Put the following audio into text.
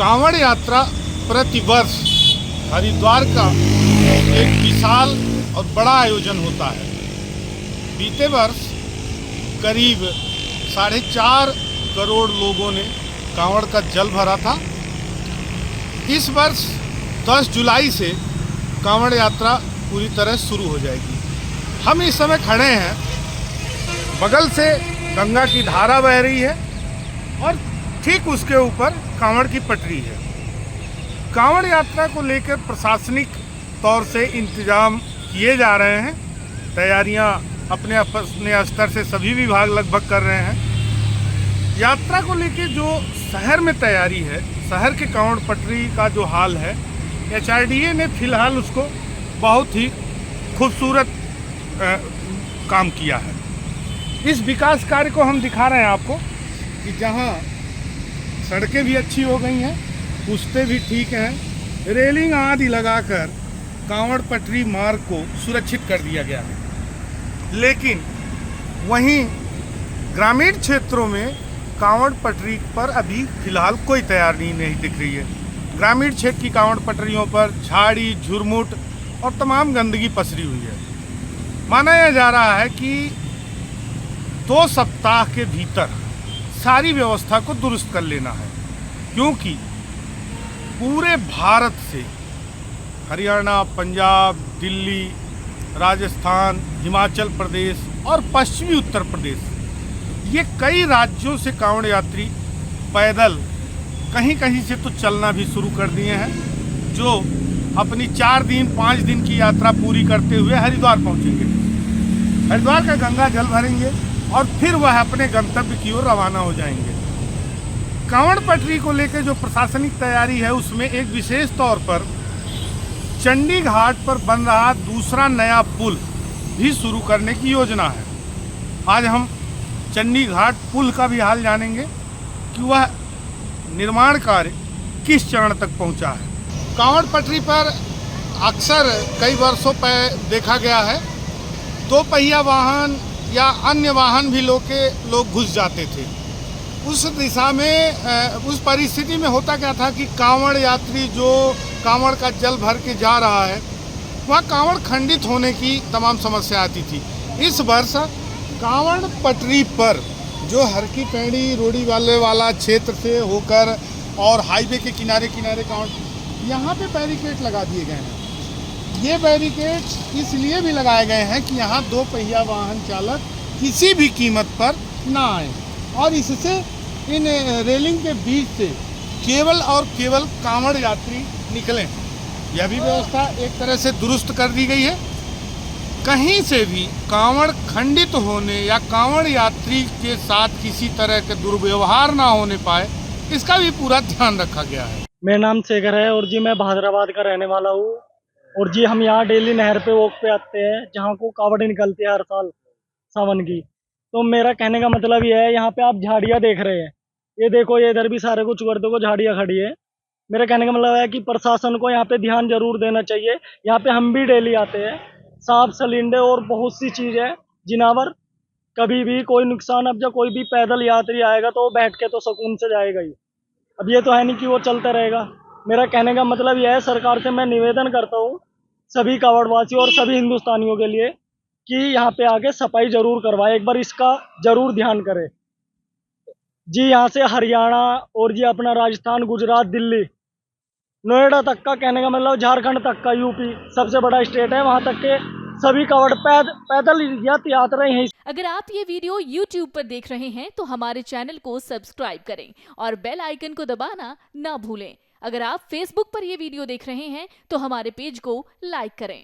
कांवड़ यात्रा प्रतिवर्ष हरिद्वार का एक विशाल और बड़ा आयोजन होता है। बीते वर्ष करीब 4.5 करोड़ लोगों ने कांवड़ का जल भरा था। इस वर्ष 10 जुलाई से कांवड़ यात्रा पूरी तरह शुरू हो जाएगी। हम इस समय खड़े हैं, बगल से गंगा की धारा बह रही है और ठीक उसके ऊपर कांवड़ की पटरी है। कांवड़ यात्रा को लेकर प्रशासनिक तौर से इंतजाम किए जा रहे हैं। तैयारियां अपने स्तर से सभी विभाग लगभग कर रहे हैं। यात्रा को लेकर जो शहर में तैयारी है, शहर के कांवड़ पटरी का जो हाल है, HRDA ने फिलहाल उसको बहुत ही खूबसूरत काम किया है। इस विकास कार्य को हम दिखा रहे हैं आपको कि जहां सड़कें भी अच्छी हो गई हैं, पुस्तें भी ठीक हैं, रेलिंग आदि लगाकर कांवड़ पटरी मार्ग को सुरक्षित कर दिया गया है। लेकिन वहीं ग्रामीण क्षेत्रों में कांवड़ पटरी पर अभी फिलहाल कोई तैयारी नहीं दिख रही है। ग्रामीण क्षेत्र की कांवड़ पटरियों पर झाड़ी, झुरमुट और तमाम गंदगी पसरी हुई है। माना यह जा रहा है कि 2 सप्ताह के भीतर सारी व्यवस्था को दुरुस्त कर लेना है, क्योंकि पूरे भारत से हरियाणा, पंजाब, दिल्ली, राजस्थान, हिमाचल प्रदेश और पश्चिमी उत्तर प्रदेश, ये कई राज्यों से कांवड़ यात्री पैदल कहीं कहीं से तो चलना भी शुरू कर दिए हैं, जो अपनी 4 दिन 5 दिन की यात्रा पूरी करते हुए हरिद्वार पहुंचेंगे। हरिद्वार का गंगा जल भरेंगे और फिर वह अपने गंतव्य की ओर रवाना हो जाएंगे। कांवड़ पटरी को लेकर जो प्रशासनिक तैयारी है, उसमें एक विशेष तौर पर चंडी घाट पर बन रहा दूसरा नया पुल भी शुरू करने की योजना है। आज हम चंडी घाट पुल का भी हाल जानेंगे कि वह निर्माण कार्य किस चरण तक पहुंचा है। कांवड़ पटरी पर अक्सर कई वर्षों पर देखा गया है, 2 पहिया वाहन या अन्य वाहन भी लोग घुस जाते थे। उस दिशा में उस परिस्थिति में होता क्या था कि कांवड़ यात्री जो कांवड़ का जल भर के जा रहा है, वहाँ कांवड़ खंडित होने की तमाम समस्या आती थी। इस वर्ष कांवड़ पटरी पर जो हर की पैड़ी रोड़ी वाला क्षेत्र से होकर और हाईवे के किनारे कांवड़, यहाँ पे बैरिकेड लगा दिए गए हैं। ये बैरिकेड इसलिए भी लगाए गए हैं कि यहाँ 2 पहिया वाहन चालक किसी भी कीमत पर ना आए और इससे इन रेलिंग के बीच से केवल और केवल कांवड़ यात्री निकलें। यह भी व्यवस्था एक तरह से दुरुस्त कर दी गई है। कहीं से भी कांवड़ खंडित होने या कांवड़ यात्री के साथ किसी तरह के दुर्व्यवहार ना होने पाए, इसका भी पूरा ध्यान रखा गया है। मेरा नाम शेखर है और जी मैं बहादुराबाद का रहने वाला हूँ। और जी हम यहाँ डेली नहर पे वॉक पे आते हैं, जहाँ को कावड़ निकलती है हर साल सावन की। तो मेरा कहने का मतलब ये है, यहाँ पे आप झाड़ियाँ देख रहे हैं, ये देखो, ये इधर भी सारे कुछ वर्दों को झाड़ियाँ खड़ी है। मेरा कहने का मतलब है कि प्रशासन को यहाँ पे ध्यान जरूर देना चाहिए। यहाँ पे हम भी डेली आते हैं, सांप सलिंडे और बहुत सी चीज़ें, जिनावर, कभी भी कोई नुकसान। अब जब कोई भी पैदल यात्री आएगा तो वो बैठ के तो सुकून से जाएगा ही। अब ये तो है नहीं कि वो चलता रहेगा। मेरा कहने का मतलब यह है, सरकार से मैं निवेदन करता हूँ सभी कांवड़वासियों और सभी हिंदुस्तानियों के लिए कि यहाँ पे आके सफाई जरूर करवाए, एक बार इसका जरूर ध्यान करें। जी यहाँ से हरियाणा और जी अपना राजस्थान, गुजरात, दिल्ली, नोएडा तक का, कहने का मतलब झारखंड तक का, यूपी सबसे बड़ा स्टेट है, वहाँ तक के सभी कांवड़ पैदल यात्राएं हैं। अगर आप ये वीडियो YouTube पर देख रहे हैं तो हमारे चैनल को सब्सक्राइब करें और बेल आइकन को दबाना ना भूलें। अगर आप Facebook पर ये वीडियो देख रहे हैं तो हमारे पेज को लाइक करें।